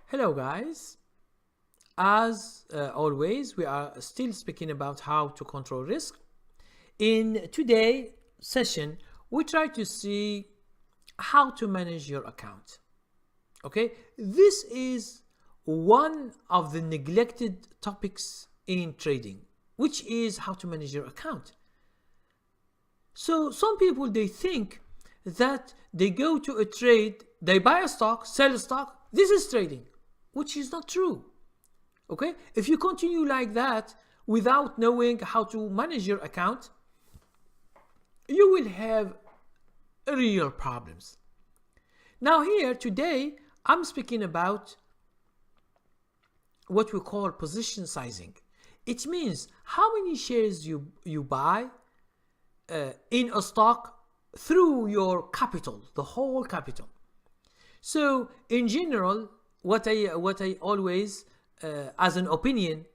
Hello guys, as always we are still speaking about how to control risk. In today's session we try to see how to manage your account. Okay, this is one of the neglected topics in trading, which is how to manage your account. So some people, they think that they go to a trade, they buy a stock, sell a stock, this is trading, which is not true. Okay, if you continue like that without knowing how to manage your account, you will have real problems. Now here today I'm speaking about what we call position sizing. It means how many shares you buy in a stock through your capital, the whole capital. So in general, what I always as an opinion,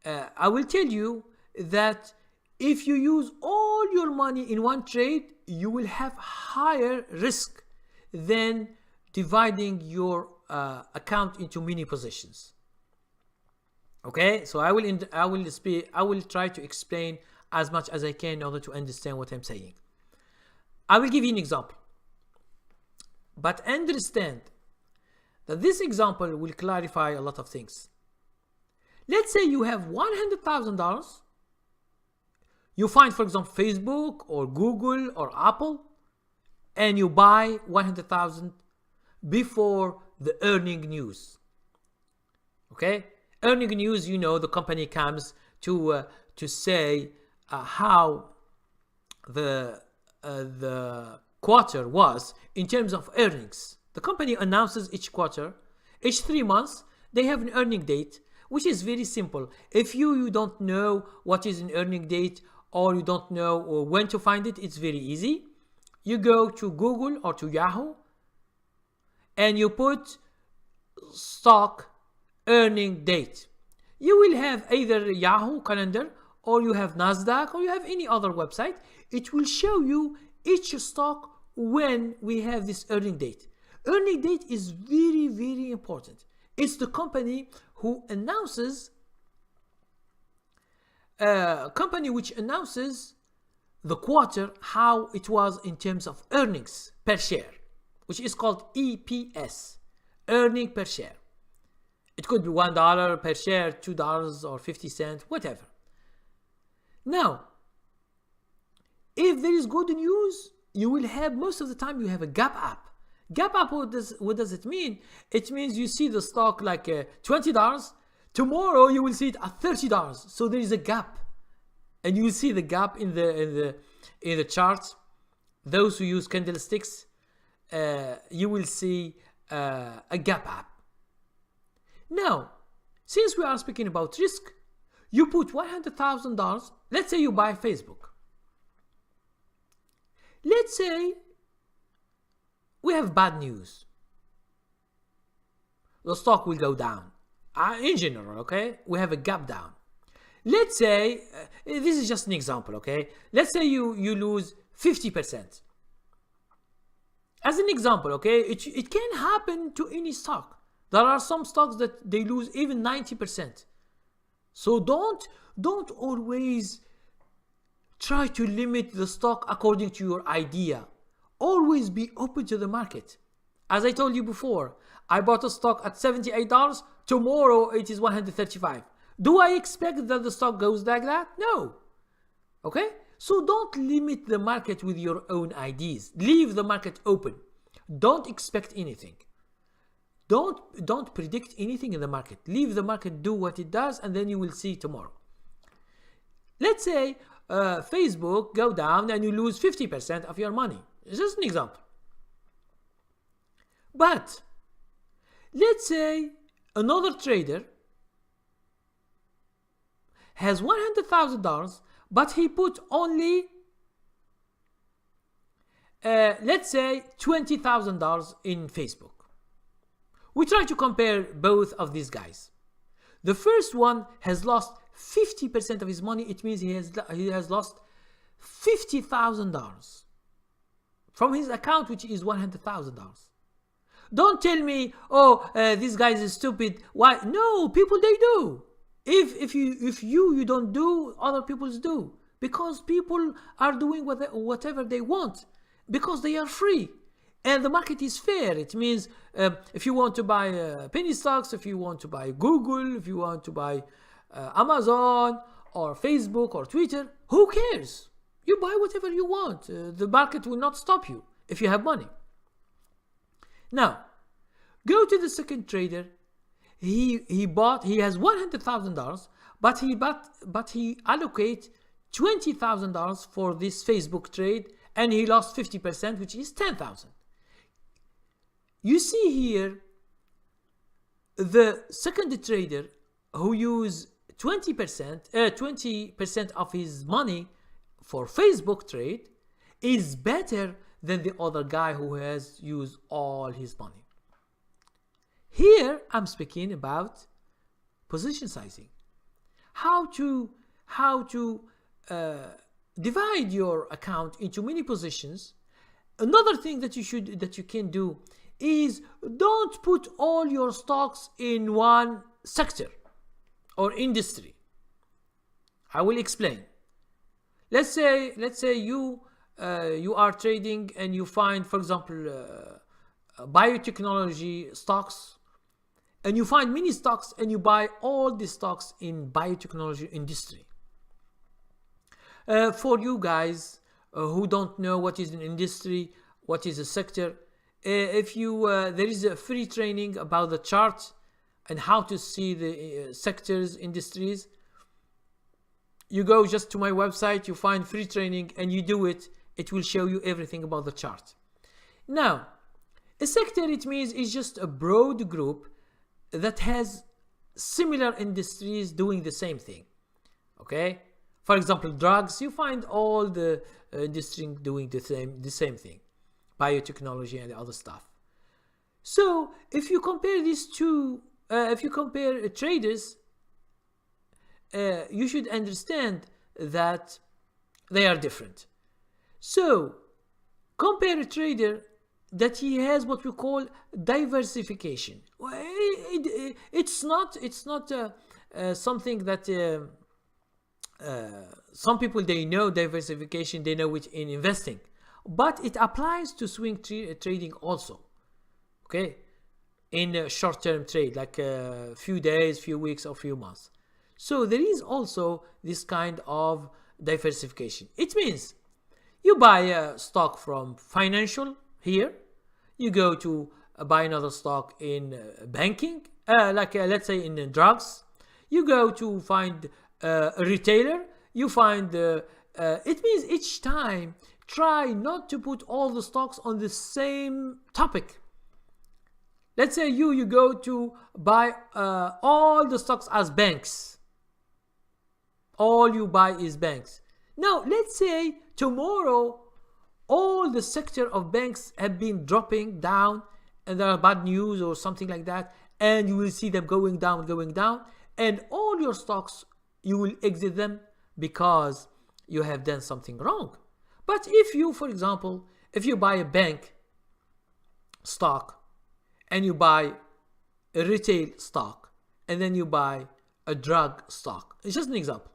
I will tell you that if you use all your money in one trade, you will have higher risk than dividing your account into many positions. Okay, so I will try to explain as much as I can in order to understand what I'm saying. I will give you an example, but understand that this example will clarify a lot of things. Let's say you have $100,000. You find, for example, Facebook or Google or Apple, and you buy 100,000 before the earning news. Okay, earning news, you know, the company comes to say how the quarter was in terms of earnings. The company announces each quarter, each 3 months, they have an earning date, which is very simple. If you don't know what is an earning date, or you don't know when to find it, it's very easy. You go to Google or to Yahoo and you put stock earning date. You will have either Yahoo calendar, or you have Nasdaq, or you have any other website. It will show you each stock when we have this earning date. Earning date is very, very important. It's the company who announces, company which announces the quarter, how it was in terms of earnings per share, which is called EPS, earning per share. It could be $1 per share, $2 or 50 cents, whatever. Now, if there is good news, you will have, most of the time you have a gap up. Gap up, what does it mean? It means you see the stock like $20. Tomorrow you will see it at $30. So there is a gap, and you will see the gap in the charts. Those who use candlesticks, you will see a gap up. Now, since we are speaking about risk, you put $100,000. Let's say you buy Facebook. Let's say we have bad news. The stock will go down. In general, okay, we have a gap down. Let's say, this is just an example, okay? Let's say you lose 50%. As an example, okay, it can happen to any stock. There are some stocks that they lose even 90%. So don't always try to limit the stock according to your idea. Always be open to the market. As I told you before, I bought a stock at $78. Tomorrow it is $135. Do I expect that the stock goes like that? No. Okay? So don't limit the market with your own ideas. Leave the market open. Don't expect anything. Don't predict anything in the market. Leave the market do what it does, and then you will see tomorrow. Let's say Facebook go down and you lose 50% of your money. It's just an example. But let's say another trader has $100,000, but he put only, let's say, $20,000 in Facebook. We try to compare both of these guys. The first one has lost 50% of his money. It means he has lost $50,000 from his account, which is $100,000. Don't tell me, oh, this guy is stupid. Why? No, people, they do. If you don't do, other people do, because people are doing whatever they want, because they are free, and the market is fair. It means if you want to buy penny stocks, if you want to buy Google, if you want to buy Amazon or Facebook or Twitter, who cares? You buy whatever you want. The market will not stop you if you have money. Now, go to the second trader. He has $100,000, but he allocate $20,000 for this Facebook trade, and he lost 50%, which is $10,000. You see here the second trader who used 20% of his money for Facebook trade is better than the other guy who has used all his money. Here I'm speaking about position sizing. How to divide your account into many positions. Another thing that you can do is don't put all your stocks in one sector or industry. I will explain. Let's say you are trading and you find, for example, biotechnology stocks, and you find many stocks and you buy all the stocks in biotechnology industry. For you guys who don't know what is an industry, what is a sector, there is a free training about the chart and how to see the sectors, industries. You go just to my website, you find free training, and you do it. It will show you everything about the chart. Now, a sector, it means, is just a broad group that has similar industries doing the same thing. Okay? For example, drugs, you find all the industry doing the same thing. Biotechnology and other stuff. So, if you compare these two, if you compare traders, you should understand that they are different. So, compare a trader that he has what we call diversification. It's not something that some people, they know diversification, they know it in investing, but it applies to swing trading also. Okay, in a short-term trade, like a few days, few weeks, or few months. So there is also this kind of diversification. It means you buy a stock from financial here, you go to buy another stock in banking, let's say in drugs, you go to find a retailer, you find it means each time try not to put all the stocks on the same topic. Let's say you go to buy all the stocks as banks. All you buy is banks. Now, let's say tomorrow all the sector of banks have been dropping down and there are bad news or something like that, and you will see them going down, and all your stocks, you will exit them because you have done something wrong. But if you, for example, if you buy a bank stock and you buy a retail stock and then you buy a drug stock, it's just an example.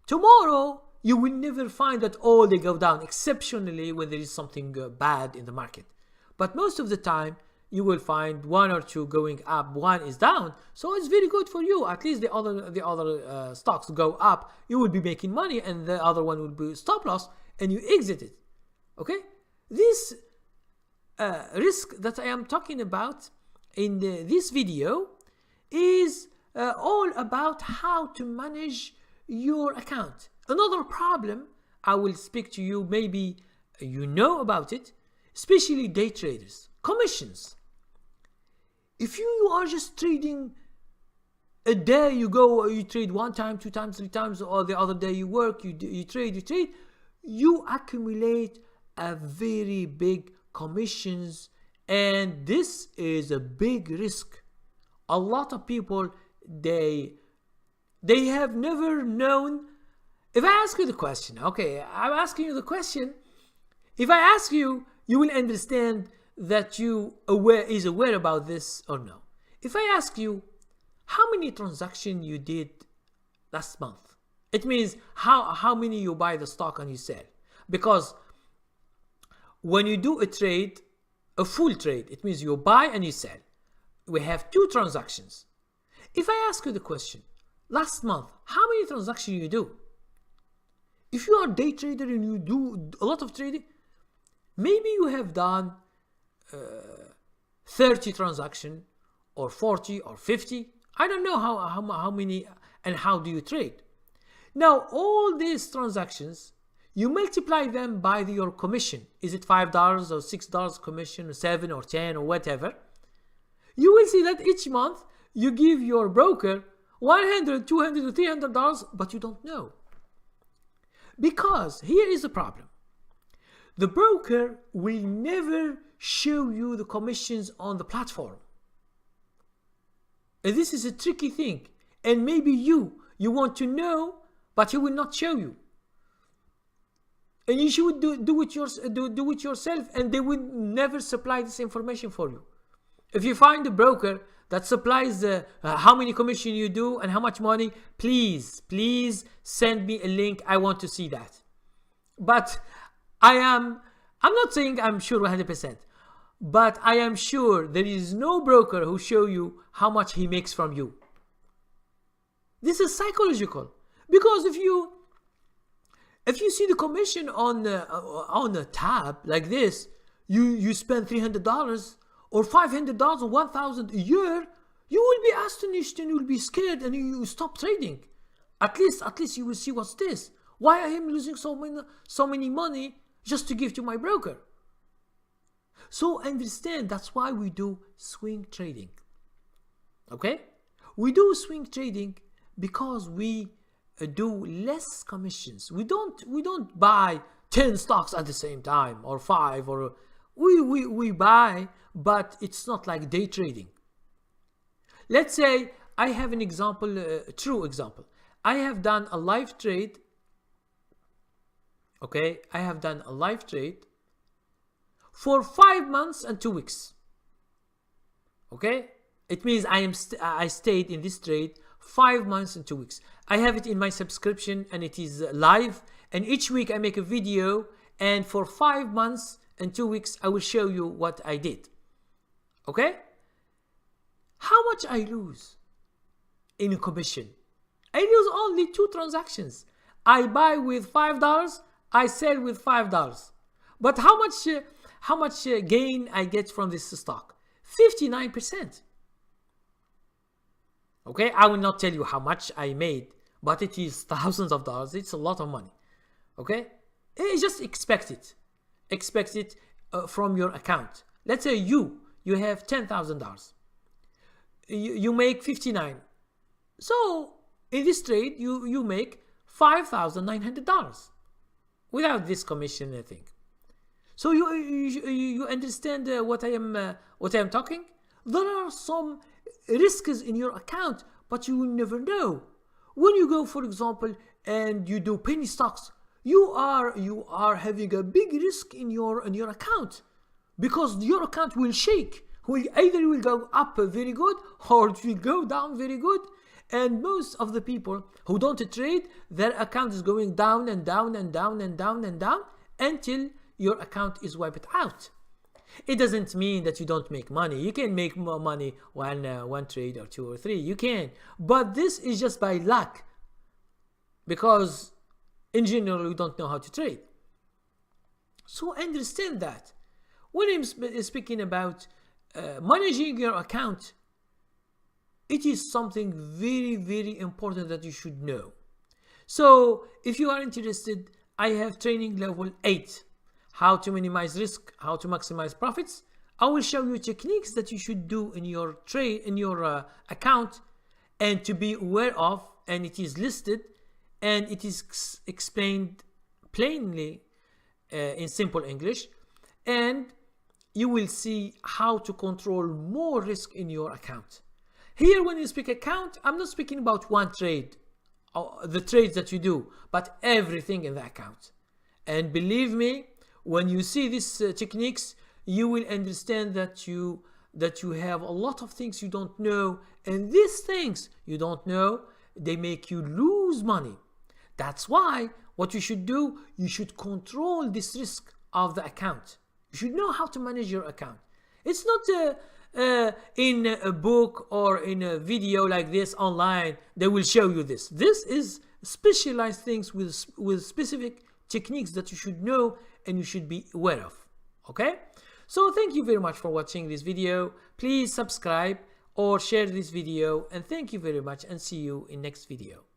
Tomorrow, you will never find that all they go down, exceptionally when there is something bad in the market. But most of the time, you will find one or two going up, one is down. So it's very good for you. At least the other stocks go up, you will be making money, and the other one will be stop loss, and you exit it. Okay? This risk that I am talking about in this video is all about how to manage your account. Another problem I will speak to you, maybe you know about it, especially day traders. Commissions. If you are just trading a day, you trade one time, two times, three times, or the other day you work, you trade, you accumulate a very big commissions, and this is a big risk. A lot of people, they have never known. If I ask you the question, okay, I'm asking you the question. If I ask you, you will understand that you is aware about this or no. If I ask you how many transactions you did last month, it means how many you buy the stock and you sell. Because when you do a trade, a full trade, it means you buy and you sell. We have 2 transactions. If I ask you the question, last month, how many transactions you do? If you are a day trader and you do a lot of trading, maybe you have done 30 transactions or 40 or 50. I don't know how many and how do you trade. Now, all these transactions, you multiply them by your commission. Is it $5 or $6 commission, or 7 or 10 or whatever? You will see that each month you give your broker $100, $200, or $300, but you don't know. Because here is the problem. The broker will never show you the commissions on the platform. And this is a tricky thing. And maybe you want to know, but he will not show you. And you should do it yourself, and they will never supply this information for you. If you find a broker that supplies how many commission you do and how much money, please send me a link. I want to see that. But I'm not saying I'm sure 100%, but I am sure there is no broker who show you how much he makes from you. This is psychological, because if you see the commission on a tab like this, you spend $300 or $500 or $1,000 a year, you will be astonished and you will be scared and you stop trading. At least you will see what's this. Why I am losing so many money just to give to my broker? So understand, that's why we do swing trading. Okay? We do swing trading because we do less commissions. We don't buy 10 stocks at the same time, or 5, or we buy, but it's not like day trading. Let's say I have an example, a true example. I have done a live trade. Okay, I have done a live trade for 5 months and 2 weeks. Okay, it means I stayed in this trade 5 months and 2 weeks. I have it in my subscription and it is live, and each week I make a video, and for 5 months and 2 weeks I will show you what I did. Okay, how much I lose in commission? I lose only 2 transactions. I buy with $5, I sell with $5. But how much gain I get from this stock? 59%. Okay, I will not tell you how much I made, but it is thousands of dollars. It's a lot of money. Okay, just expect it. Expect it from your account. Let's say you have $10,000. You make 59. So in this trade, you make $5,900 without this commission thing. So you understand what I am talking? There are some risks in your account, but you will never know. When you go, for example, and you do penny stocks, you are having a big risk in your account, because your account will shake. Either will go up very good or it will go down very good. And most of the people who don't trade, their account is going down and down and down and down and down until your account is wiped out. It doesn't mean that you don't make money. You can make more money one trade or 2 or 3. You can, but this is just by luck, because in general we don't know how to trade. So understand that when I'm speaking about managing your account, it is something very, very important that you should know. So if you are interested, I have training level 8. How to minimize risk, how to maximize profits. I will show you techniques that you should do in your trade, in your account, and to be aware of, and it is listed and it is explained plainly in simple English, and you will see how to control more risk in your account. Here, when you speak account, I'm not speaking about one trade, the trades that you do, but everything in the account. And believe me, when you see these techniques, you will understand that you have a lot of things you don't know, and these things you don't know, they make you lose money. That's why what you should do, you should control this risk of the account. You should know how to manage your account. It's not in a book or in a video like this online they will show you this. This is specialized things with specific techniques that you should know and you should be aware of. Okay, so thank you very much for watching this video. Please subscribe or share this video, and thank you very much, and see you in next video.